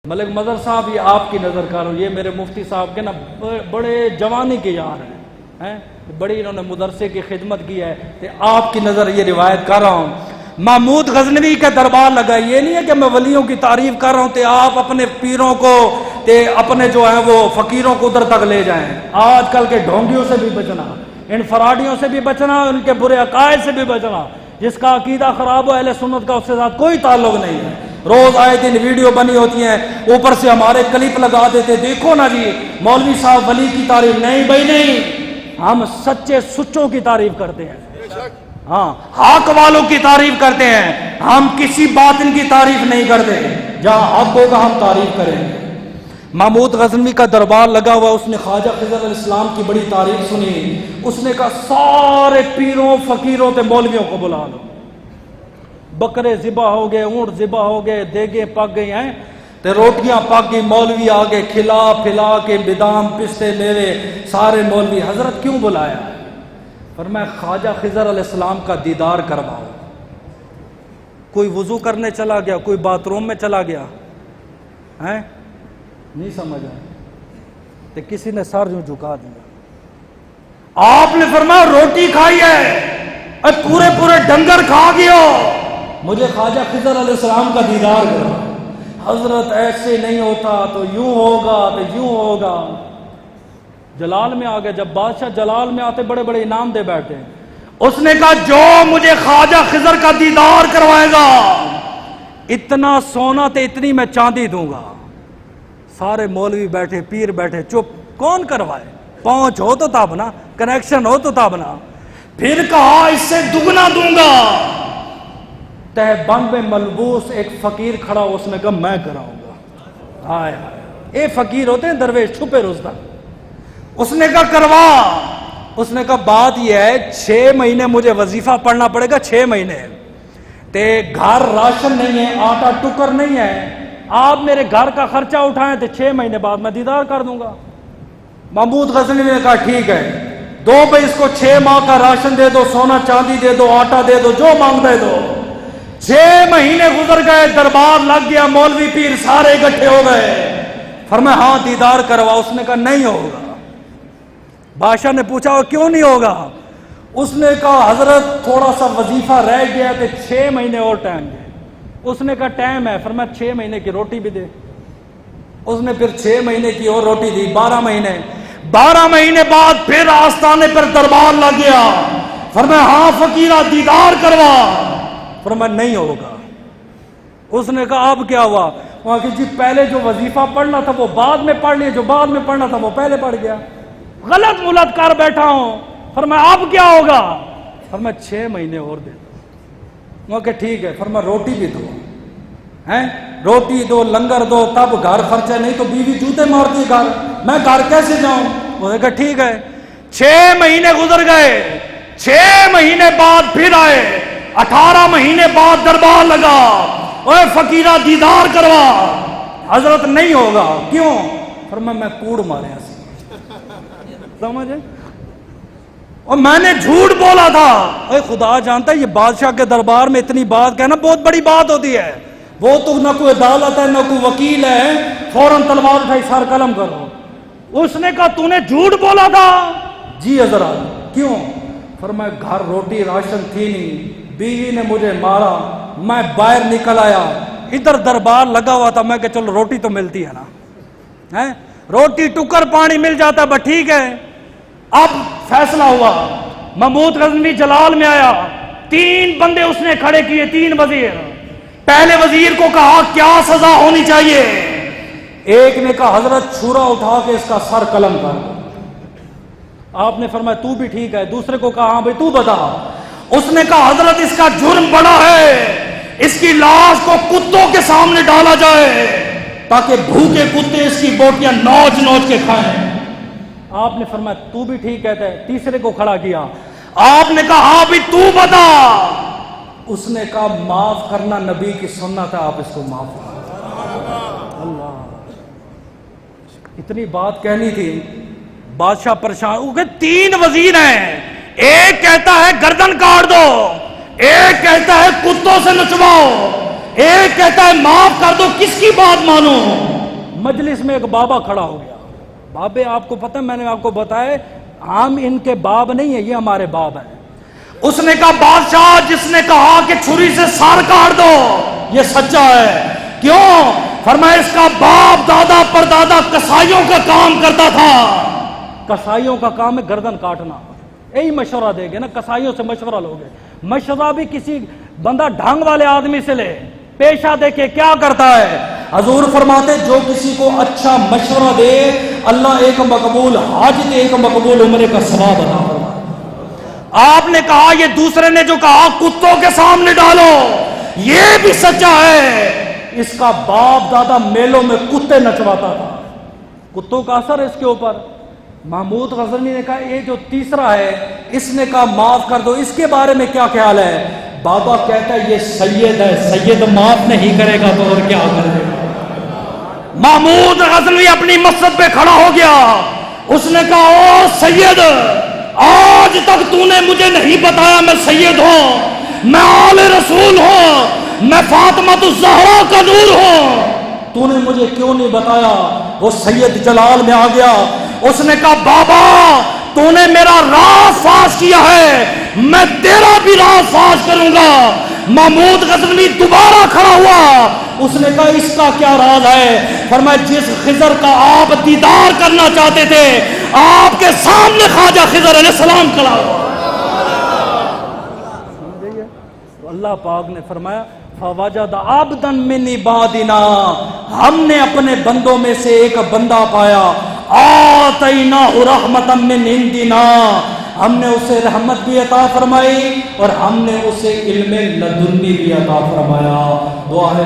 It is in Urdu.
ملک مظہر صاحب یہ آپ کی نظر کر رہا ہوں، یہ میرے مفتی صاحب کے نا بڑے جوانی کے یار ہیں، بڑی انہوں نے مدرسے کی خدمت کی ہے، تو آپ کی نظر یہ روایت کر رہا ہوں۔ محمود غزنوی کا دربار لگا، یہ نہیں ہے کہ میں ولیوں کی تعریف کر رہا ہوں تو آپ اپنے پیروں کو اپنے جو ہیں وہ فقیروں کو ادھر تک لے جائیں۔ آج کل کے ڈھونگیوں سے بھی بچنا، ان فراڈیوں سے بھی بچنا، ان کے برے عقائد سے بھی بچنا۔ جس کا عقیدہ خراب ہو اہل سنت کا اس کے ساتھ کوئی تعلق نہیں ہے۔ روز آئے دن ویڈیو بنی ہوتی ہیں، اوپر سے ہمارے کلپ لگا دیتے، دیکھو نا جی مولوی صاحب ولی کی تعریف نہیں بھائی نہیں، ہم سچے سچوں کی تعریف کرتے ہیں، ہاں حق والوں کی تعریف کرتے ہیں، ہم کسی باطن کی تعریف نہیں کرتے، جہاں حق ہوگا ہم تعریف کریں گے۔ محمود غزنوی کا دربار لگا ہوا، اس نے خواجہ خضر علیہ السلام کی بڑی تعریف سنی، اس نے کہا سارے پیروں فقیروں تے مولویوں کو بلا لو، بکرے ذبح ہو گئے، اونٹ ذبح ہو گئے، دیگیں پک گئی ہیں تے روٹیاں پک گئی، مولوی آگے کھلا پھلا کے بادام پستے میوے سارے مولوی، حضرت کیوں بلایا؟ فرمایا خواجہ خضر علیہ السلام کا دیدار کرواؤ۔ کوئی وضو کرنے چلا گیا، کوئی باتھ روم میں چلا گیا، ہیں نہیں سمجھ آیا تو کسی نے سر یوں جھکا دیا۔ آپ نے فرمایا روٹی کھائی ہے، پورے پورے ڈنگر کھا گیا، مجھے خواجہ خضر علیہ السلام کا دیدار کرو۔ حضرت ایسے نہیں ہوتا تو یوں ہوگا تو یوں ہوگا۔ جلال میں آ گئے، جب بادشاہ جلال میں آتے بڑے بڑے انعام دے بیٹھے، اس نے کہا جو مجھے خواجہ خضر کا دیدار کروائے گا اتنا سونا تے اتنی میں چاندی دوں گا۔ سارے مولوی بیٹھے، پیر بیٹھے، چپ، کون کروائے؟ پہنچ ہو تو تب نا، کنیکشن ہو تو تب نا۔ پھر کہا اس سے دگنا دوں گا۔ تہ بند میں ملبوس ایک فقیر کھڑا، اس نے کہا میں کراؤں گا۔ ہائے ہائے، اے فقیر ہوتے ہیں درویش، چھپے روزدار۔ اس نے کہا کروا۔ اس نے کہا بات یہ ہے 6 مہینے مجھے وظیفہ پڑھنا پڑے گا، 6 مہینے تے گھر راشن نہیں ہے، آٹا ٹکر نہیں ہے، آپ میرے گھر کا خرچہ اٹھائیں تو 6 مہینے بعد میں دیدار کر دوں گا۔ محمود غزنوی نے کہا ٹھیک ہے، دو بھائی اس کو 6 ماہ کا راشن دے دو، سونا چاندی دے دو، آٹا دے دو، جو مانگ دے دو۔ 6 مہینے گزر گئے، دربار لگ گیا، مولوی پیر سارے اکٹھے ہو گئے۔ فرمایا ہاں دیدار کروا۔ اس نے کہا نہیں ہوگا۔ بادشاہ نے پوچھا وہ کیوں نہیں ہوگا؟ اس نے کہا حضرت تھوڑا سا وظیفہ رہ گیا تو 6 مہینے اور ٹائم دے۔ اس نے کہا ٹائم ہے، فرمایا 6 مہینے کی روٹی بھی دے۔ اس نے پھر 6 مہینے کی اور روٹی دی، 12 مہینے۔ 12 مہینے بعد پھر آستانے پر دربار لگ گیا۔ فرمایا ہاں فقیرہ دیدار کروا۔ فرمایا نہیں ہوگا۔ اس نے کہا اب کیا ہوا؟ وہاں کہ جی پہلے جو وظیفہ پڑھنا تھا وہ بعد میں پڑھ لیا، جو بعد میں پڑھنا تھا وہ پہلے پڑھ گیا، غلط ملت کر بیٹھا ہوں۔ فرمایا اب کیا ہوگا؟ فرمایا 6 مہینے اور دے دو۔ وہ کہ ٹھیک ہے۔ فرمایا روٹی بھی دو، ہیں روٹی دو، لنگر دو، تب گھر خرچہ، نہیں تو بیوی جوتے مارتی گھر، میں گھر کیسے جاؤں؟ وہ نے کہا ٹھیک ہے۔ 6 مہینے گزر گئے، 6 مہینے بعد پھر آئے، 18 مہینے بعد دربار لگا، اوے فقیرہ دیدار کروا۔ حضرت نہیں ہوگا۔ کیوں؟ فرمایا میں کوڑ مارے سی، سمجھے، اور میں نے جھوٹ بولا تھا۔ اے خدا جانتا ہے یہ بادشاہ کے دربار میں اتنی بات کہنا بہت بڑی بات ہوتی ہے۔ وہ تو نہ کوئی عدالت ہے نہ کوئی وکیل ہے، فوراً تلوار اٹھائی سر قلم کرو۔ اس نے کہا تو نے جھوٹ بولا تھا؟ جی حضرت۔ کیوں؟ فرمایا گھر روٹی راشن تھی نہیں، بیوی نے مجھے مارا، میں باہر نکل آیا، ادھر دربار لگا ہوا تھا، میں کہ چلو روٹی تو ملتی ہے نا، روٹی ٹکر پانی مل جاتا، بس ٹھیک ہے۔ اب فیصلہ ہوا، محمود غزنوی جلال میں آیا، 3 بندے اس نے کھڑے کیے، 3 وزیر۔ پہلے وزیر کو کہا کیا سزا ہونی چاہیے؟ ایک نے کہا حضرت چھرا اٹھا کے اس کا سر قلم کر دو۔ آپ نے فرمایا تو بھی ٹھیک ہے۔ دوسرے کو کہا ہاں بھائی تو بتا۔ اس نے کہا حضرت اس کا جرم بڑا ہے، اس کی لاش کو کتوں کے سامنے ڈالا جائے تاکہ بھوکے کتے اس کی بوٹیاں نوچ نوچ کے کھائیں۔ آپ نے فرمایا تو بھی ٹھیک کہتا ہے۔ تیسرے کو کھڑا کیا، آپ نے کہا ہاں بھی تو بتا۔ اس نے کہا معاف کرنا نبی کی سنت ہے، آپ اس کو معاف کرنا۔ اللہ، اتنی بات کہنی تھی۔ بادشاہ پریشان ہو گئے، 3 وزیر ہیں، ایک کہتا ہے گردن کاٹ دو، ایک کہتا ہے کتوں سے نچواؤ، ایک کہتا ہے معاف کر دو، کس کی بات مانو؟ مجلس میں ایک بابا کھڑا ہو گیا. بابے آپ کو پتہ ہے، میں نے آپ کو بتایا عام ان کے باب نہیں ہے، یہ ہمارے باب ہیں. اس نے کہا بادشاہ جس نے کہا کہ چھری سے سار کاٹ دو یہ سچا ہے. کیوں؟ فرمایا اس کا باپ دادا پر دادا کسائیوں کا کام کرتا تھا. کسائیوں کا کام ہے گردن کاٹنا. یہی مشورہ دے گے نا، کسائیوں سے مشورہ لوگے. مشورہ بھی کسی بندہ ڈھنگ والے آدمی سے لے، پیشہ دیکھے کیا کرتا ہے. حضور فرماتے جو کسی کو اچھا مشورہ دے اللہ ایک مقبول حج تے ایک مقبول عمرے کا ثواب عطا فرمائے. آپ نے کہا یہ دوسرے نے جو کہا کتوں کے سامنے ڈالو، یہ بھی سچا ہے. اس کا باپ دادا میلوں میں کتے نچواتا تھا، کتوں کا اثر ہے اس کے اوپر. محمود غزنوی نے کہا یہ جو تیسرا ہے اس نے کہا معاف کر دو، اس کے بارے میں کیا خیال ہے؟ بابا کہتا ہے یہ سید ہے، سید معاف نہیں کرے گا تو اور کیا کرے گا. محمود غزنوی اپنی مسجد پہ کھڑا ہو گیا. اس نے کہا او سید، آج تک تو نے مجھے نہیں بتایا میں سید ہوں، میں آل رسول ہوں، میں فاطمہ الزہرا کا نور ہوں، تو نے مجھے کیوں نہیں بتایا؟ وہ سید جلال میں آ گیا. اس نے کہا بابا تو نے میرا راز فاش کیا ہے، میں تیرا بھی راز فاش کروں گا. محمود غزنوی دوبارہ کھڑا ہوا. اس نے کہا اس کا کیا راز ہے؟ فرمایا جس خضر کا آپ دیدار کرنا چاہتے تھے آپ کے سامنے خواجہ خضر علیہ السلام کھڑا ہوا. اللہ پاک نے فرمایا فوجد عبدا من عبادنا، ہم نے اپنے بندوں میں سے ایک بندہ پایا، آتیناہ رحمتا من عندنا، ہم نے اسے رحمت بھی عطا فرمائی اور ہم نے اسے علم لدنی بھی عطا فرمایا. دعا ہے